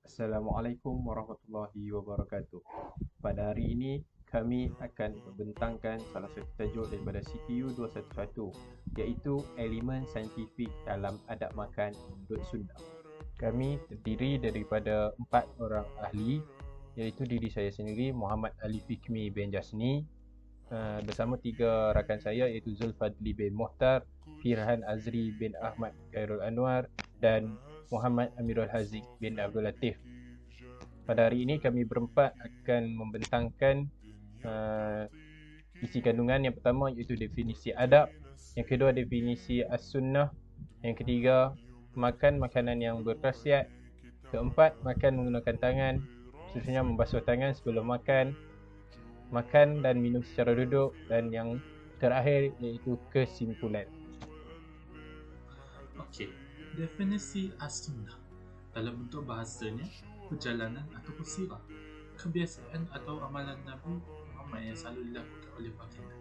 Assalamualaikum warahmatullahi wabarakatuh. Pada hari ini kami akan membentangkan salah satu tajuk daripada CPU 211, iaitu elemen saintifik dalam adab makan menurut Sunnah. Kami terdiri daripada 4 orang ahli, iaitu diri saya sendiri, Muhammad Ali Fikmi bin Jasni, bersama 3 rakan saya, iaitu Zulfadli bin Mohtar, Firhan Azri bin Ahmad Khairul Anwar dan Muhammad Amirul Haziq bin Abdul Latif. Pada hari ini kami berempat akan membentangkan isi kandungan. Yang pertama iaitu definisi adab, yang kedua definisi as-sunnah, yang ketiga makan makanan yang berkhasiat, keempat makan menggunakan tangan, khususnya membasuh tangan sebelum makan, makan dan minum secara duduk, dan yang terakhir iaitu kesimpulan. Okey, definisi as-sunnah dalam bentuk bahasanya perjalanan atau sirah, kebiasaan atau amalan Nabi Muhammad yang selalu dilakukan oleh baginda.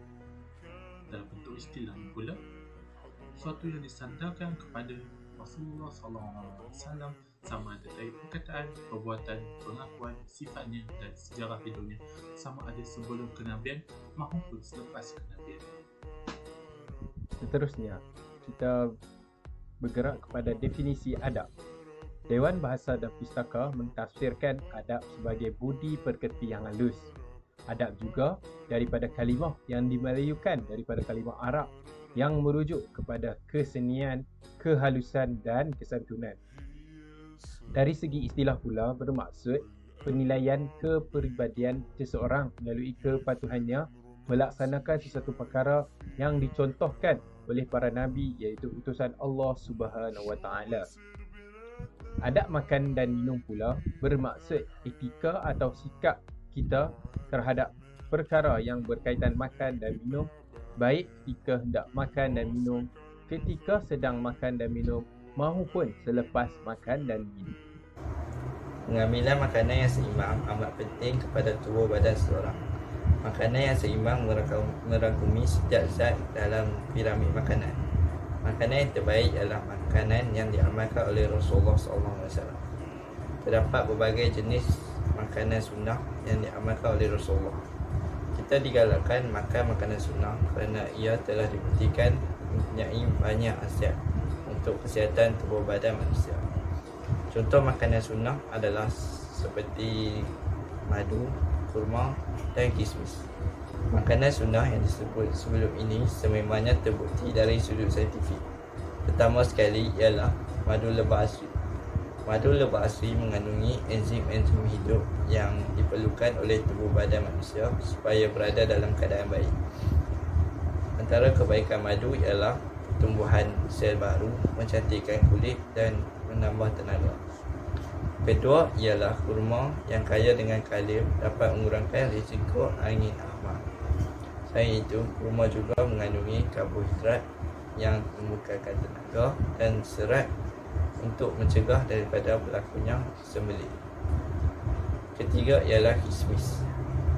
Dalam bentuk istilah pula, sesuatu yang disandarkan kepada Rasulullah SAW sama ada dari perkataan, perbuatan, pengakuan, sifatnya dan sejarah hidupnya, sama ada sebelum kenabian maupun selepas kenabian. Seterusnya, kita bergerak kepada definisi adab. Dewan Bahasa dan Pustaka mentafsirkan adab sebagai budi pekerti yang halus. Adab juga daripada kalimah yang dimelayukan daripada kalimah Arab yang merujuk kepada kesenian, kehalusan dan kesantunan. Dari segi istilah pula bermaksud penilaian kepribadian seseorang melalui kepatuhannya melaksanakan sesuatu perkara yang dicontohkan oleh para nabi, iaitu utusan Allah Subhanahu Wa Taala. Adab makan dan minum pula bermaksud etika atau sikap kita terhadap perkara yang berkaitan makan dan minum, baik ketika hendak makan dan minum, ketika sedang makan dan minum, maupun selepas makan dan minum. Pengambilan makanan yang seimbang amat penting kepada tubuh badan seseorang. Makanan yang seimbang merangkumi setiap zat dalam piramid makanan. Makanan yang terbaik adalah makanan yang diamalkan oleh Rasulullah SAW. Terdapat berbagai jenis makanan sunnah yang diamalkan oleh Rasulullah. Kita digalakkan makan makanan sunnah kerana ia telah dibuktikan mempunyai banyak khasiat untuk kesihatan tubuh badan manusia. Contoh makanan sunnah adalah seperti madu, kurma dan kismis. Makanan sunnah yang disebut sebelum ini sememangnya terbukti dari sudut saintifik. Pertama sekali ialah madu lebah asli. Madu lebah asli mengandungi enzim-enzim hidup yang diperlukan oleh tubuh badan manusia supaya berada dalam keadaan baik. Antara kebaikan madu ialah pertumbuhan sel baru, mencantikkan kulit dan menambah tenaga. Kedua ialah kurma yang kaya dengan kalium dapat mengurangkan risiko angin ahmad. Selain itu, kurma juga mengandungi karbohidrat yang membukakan tenaga dan serat untuk mencegah daripada berlakunya sembelit. Ketiga ialah kismis.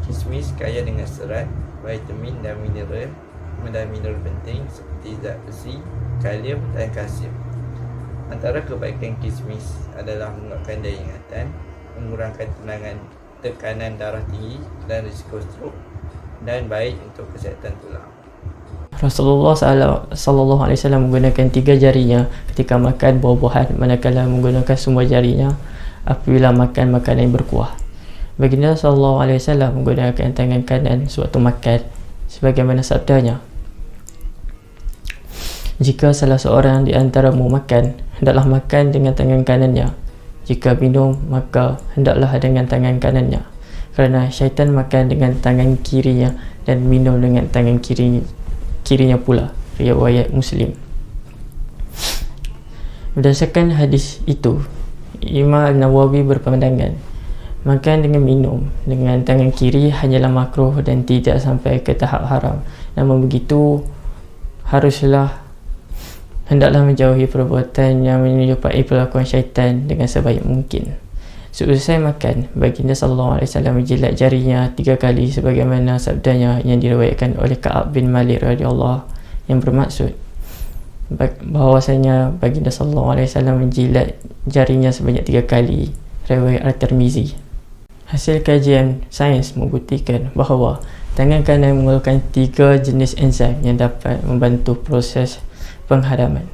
Kismis kaya dengan serat, vitamin dan mineral penting seperti zat besi, kalium dan kalsium. Antara kebaikan kismis adalah menguatkan daya ingatan, mengurangkan tekanan darah tinggi dan risiko strok, dan baik untuk kesihatan tulang. Rasulullah SAW menggunakan 3 jarinya ketika makan buah-buahan, manakala menggunakan semua jarinya apabila makan makanan yang berkuah. Baginda SAW menggunakan tangan kanan sewaktu makan, sebagaimana sabdanya, "Jika salah seorang di antaramu makan, hendaklah makan dengan tangan kanannya. Jika minum, maka hendaklah dengan tangan kanannya. Kerana syaitan makan dengan tangan kirinya dan minum dengan tangan kirinya pula." Riwayat Muslim. Berdasarkan hadis itu, Imam Nawawi berpandangan makan dengan minum dengan tangan kiri hanyalah makruh dan tidak sampai ke tahap haram. Namun begitu, hendaklah menjauhi perbuatan yang menyerupai perlakuan syaitan dengan sebaik mungkin. Seusai makan, baginda SAW menjilat jarinya 3 kali sebagaimana sabdanya yang diriwayatkan oleh Ka'ab bin Malik radhiyallahu, yang bermaksud bahawasanya baginda SAW menjilat jarinya sebanyak 3 kali riwayat At-Tirmizi. Hasil kajian sains membuktikan bahawa tangan kanan mengeluarkan 3 jenis enzim yang dapat membantu proses penghadaman.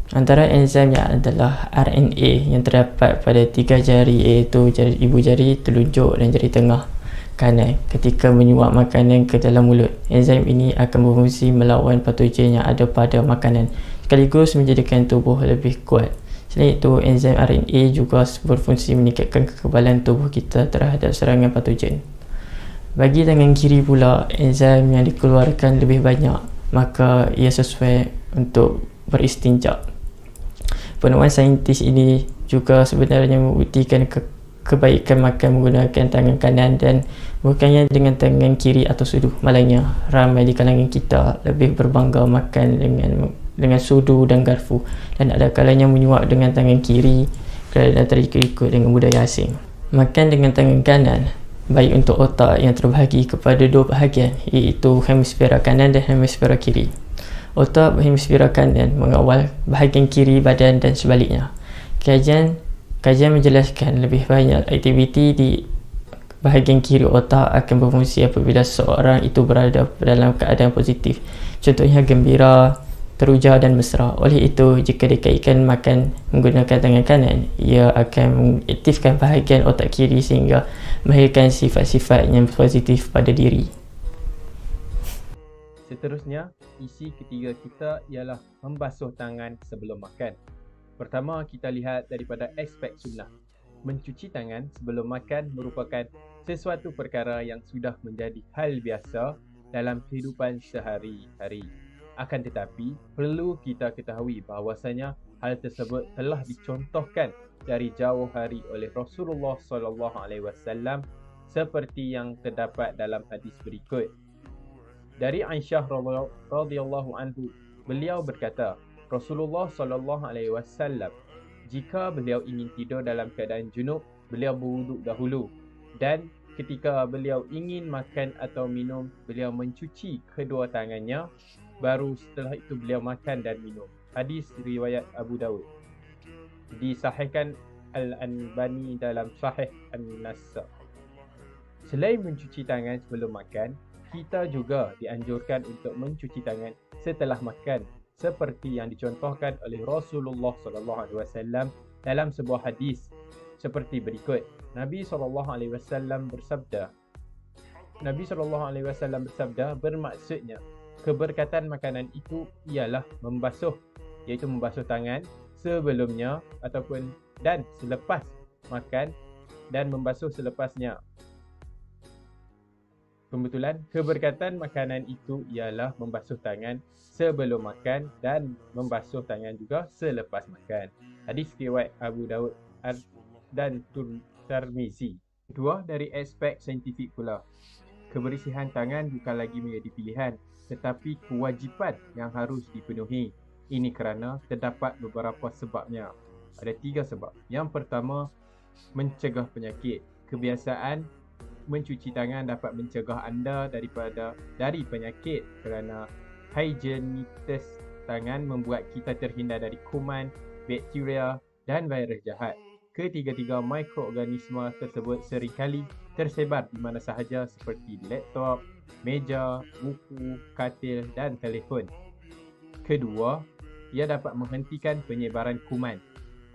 Antara enzimnya adalah RNA yang terdapat pada 3 jari, iaitu jari ibu jari, telunjuk dan jari tengah kanan ketika menyuap makanan ke dalam mulut. Enzim ini akan berfungsi melawan patogen yang ada pada makanan sekaligus menjadikan tubuh lebih kuat. Selain itu, enzim RNA juga berfungsi meningkatkan kekebalan tubuh kita terhadap serangan patogen. Bagi tangan kiri pula, enzim yang dikeluarkan lebih banyak, maka ia sesuai untuk beristinja. Penemuan saintis ini juga sebenarnya membuktikan kebaikan makan menggunakan tangan kanan dan bukannya dengan tangan kiri atau sudu. Malangnya, ramai di kalangan kita lebih berbangga makan dengan sudu dan garfu, dan ada kalanya menyuap dengan tangan kiri kerana terikut-ikut dengan budaya asing. Makan dengan tangan kanan baik untuk otak yang terbahagi kepada 2 bahagian, iaitu hemisfera kanan dan hemisfera kiri. Otak hemisfera kanan mengawal bahagian kiri badan dan sebaliknya. Kajian menjelaskan lebih banyak aktiviti di bahagian kiri otak akan berfungsi apabila seorang itu berada dalam keadaan positif, contohnya gembira, teruja dan mesra. Oleh itu, jika dikaitkan makan menggunakan tangan kanan, ia akan mengaktifkan bahagian otak kiri sehingga melahirkan sifat-sifat yang positif pada diri. Seterusnya, isi ketiga kita ialah membasuh tangan sebelum makan. Pertama, kita lihat daripada aspek sunnah. Mencuci tangan sebelum makan merupakan sesuatu perkara yang sudah menjadi hal biasa dalam kehidupan sehari-hari. Akan tetapi, perlu kita ketahui bahawasanya hal tersebut telah dicontohkan dari jauh hari oleh Rasulullah SAW seperti yang terdapat dalam hadis berikut. Dari Aisyah radhiyallahu anhu, beliau berkata, Rasulullah SAW, jika beliau ingin tidur dalam keadaan junub, beliau berwuduk dahulu, dan ketika beliau ingin makan atau minum, beliau mencuci kedua tangannya, baru setelah itu beliau makan dan minum. Hadis riwayat Abu Dawud. Disahihkan Al-Albani dalam Sahih An-Nasa. Selain mencuci tangan sebelum makan, kita juga dianjurkan untuk mencuci tangan setelah makan, seperti yang dicontohkan oleh Rasulullah SAW dalam sebuah hadis seperti berikut. Nabi SAW bersabda, bermaksudnya keberkatan makanan itu ialah membasuh, iaitu membasuh tangan sebelumnya ataupun dan selepas makan dan membasuh selepasnya. Pembetulan, keberkatan makanan itu ialah membasuh tangan sebelum makan dan membasuh tangan juga selepas makan. Hadis riwayat Abu Dawud dan Tirmizi. Kedua, dari aspek saintifik pula. Kebersihan tangan bukan lagi menjadi pilihan, tetapi kewajipan yang harus dipenuhi. Ini kerana terdapat beberapa sebabnya. Ada 3 sebab. Yang pertama, mencegah penyakit. Kebiasaan mencuci tangan dapat mencegah anda dari penyakit kerana higienitas tangan membuat kita terhindar dari kuman, bakteria dan virus jahat. Ketiga-tiga mikroorganisma tersebut seringkali tersebar di mana sahaja seperti di laptop, meja, buku, katil dan telefon. Kedua, ia dapat menghentikan penyebaran kuman.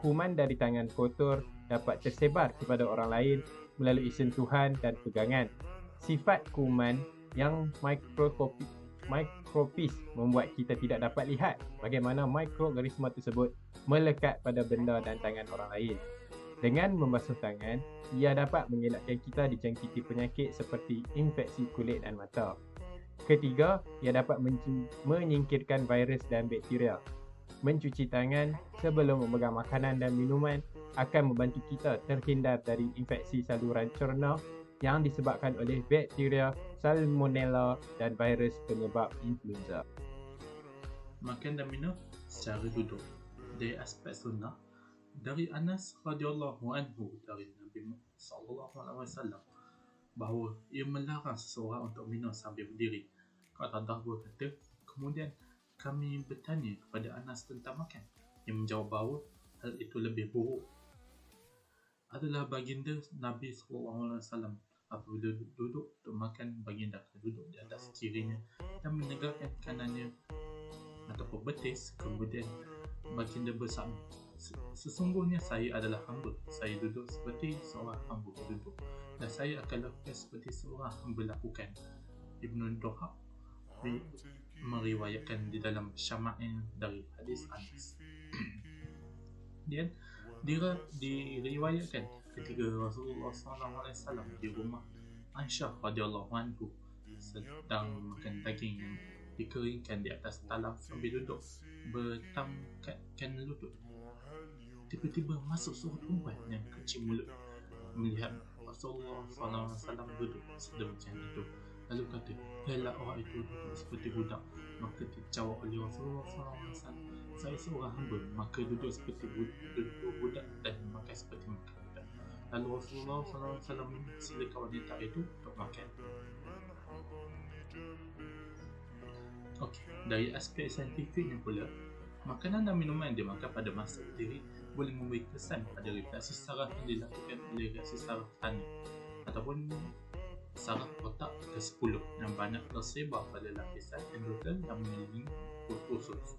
Kuman dari tangan kotor dapat tersebar kepada orang lain melalui sentuhan dan pegangan. Sifat kuman yang mikroskopis membuat kita tidak dapat lihat bagaimana mikroorganisma tersebut melekat pada benda dan tangan orang lain. Dengan membasuh tangan, ia dapat mengelakkan kita dijangkiti penyakit seperti infeksi kulit dan mata. Ketiga, ia dapat menyingkirkan virus dan bakteria. Mencuci tangan sebelum memegang makanan dan minuman akan membantu kita terhindar dari infeksi saluran cerna yang disebabkan oleh bakteria, salmonella dan virus penyebab influenza. Makan dan minum secara duduk. Dari aspek sunnah, dari Anas radhiyallahu anhu dari Nabi sallallahu alaihi wasallam bahawa ia melarang seseorang untuk minum sambil berdiri. Kata Dahbur kata, kemudian kami bertanya kepada Anas tentang makan. Ia menjawab bahawa hal itu lebih buruk. Ada adalah baginda Nabi SAW. Apabila duduk untuk makan, baginda akan duduk di atas kirinya dan menegakkan kanannya ataupun betis. Kemudian baginda bersabda, sesungguhnya saya adalah hamba. Saya duduk seperti seorang hamba duduk, dan saya akan lakukan seperti seorang hamba lakukan. Ibn Dohab meriwayatkan di dalam Syama'il dari hadis Anas. Kemudian diriwayatkan ketika Rasulullah SAW di rumah Aisyah radhiyallahu anhu sedang makan daging yang dikeringkan di atas talam sambil duduk bertamkatkan lutut. Tiba-tiba masuk seorang perempuan yang kecil mulut melihat Rasulullah SAW duduk sedemikian itu, lalu kata, "Yalah, orang itu duduk seperti budak." Maka dijawab oleh Rasulullah SAW, "Saya seorang hamba, maka duduk seperti budak dan makan seperti makan budak." Lalu Rasulullah SAW silakan wanita itu untuk makan. Okey, dari aspek saintifiknya pula, makanan dan minuman yang dimakan pada masa berdiri boleh memberi kesan pada refleksi saraf yang dilakukan oleh reaksi saraf tanah ataupun saraf otak ke-10 yang banyak tersebar pada lapisan endotel yang mengelilingi usus.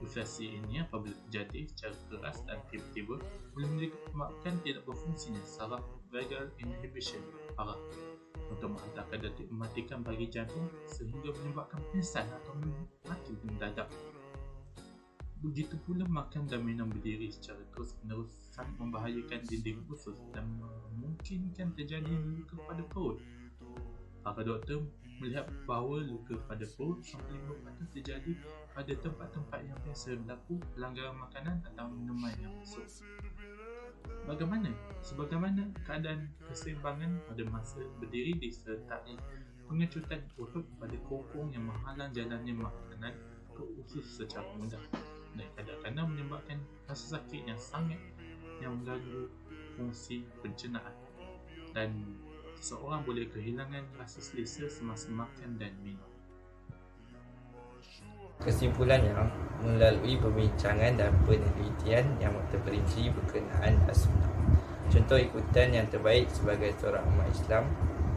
Refleksi ini apabila terjadi secara keras dan tiba-tiba boleh menyebabkan tidak berfungsinya saraf vagal inhibition parah untuk menghantarkan detik mematikan bagi jantung sehingga menyebabkan pingsan atau mati mendadak. Begitu pula makan dan minum berdiri secara terus-menerus sangat membahayakan dinding usus dan memungkinkan terjadi luka pada perut. Para doktor melihat bahawa luka pada perut sampai 5% terjadi pada tempat-tempat yang biasa berlaku pelanggaran makanan atau minuman yang masuk. Sebagaimana keadaan keseimbangan pada masa berdiri disertai pengecutan perut pada kokong yang menghalang jalannya makanan ke usus secara mudah, dan kadang-kadang menyebabkan rasa sakit yang sangat yang mengganggu fungsi pencernaan, dan seseorang boleh kehilangan rasa selesa semasa makan dan minum. Kesimpulannya, melalui perbincangan dan penelitian yang terperinci berkenaan as-sunnah, contoh ikutan yang terbaik sebagai seorang umat Islam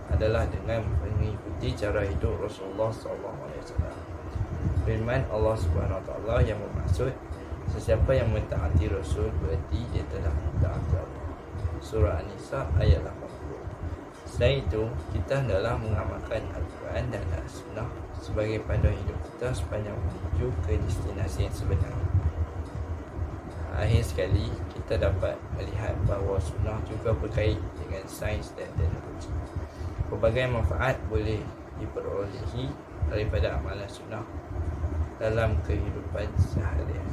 adalah dengan mengikuti cara hidup Rasulullah SAW. Firman Allah SWT yang bermaksud, sesiapa yang mentaati Rasul berarti dia telah mentaati Allah. Surah An-Nisa ayat 80. Selain itu, kita hendaklah mengamalkan Al-Quran dan As-Sunnah sebagai panduan hidup kita sepanjang menuju ke destinasi yang sebenarnya. Akhir sekali, kita dapat melihat bahawa sunnah juga berkait dengan sains dan teknologi. Pelbagai manfaat boleh diperolehi daripada amalan sunnah dalam kehidupan seharian.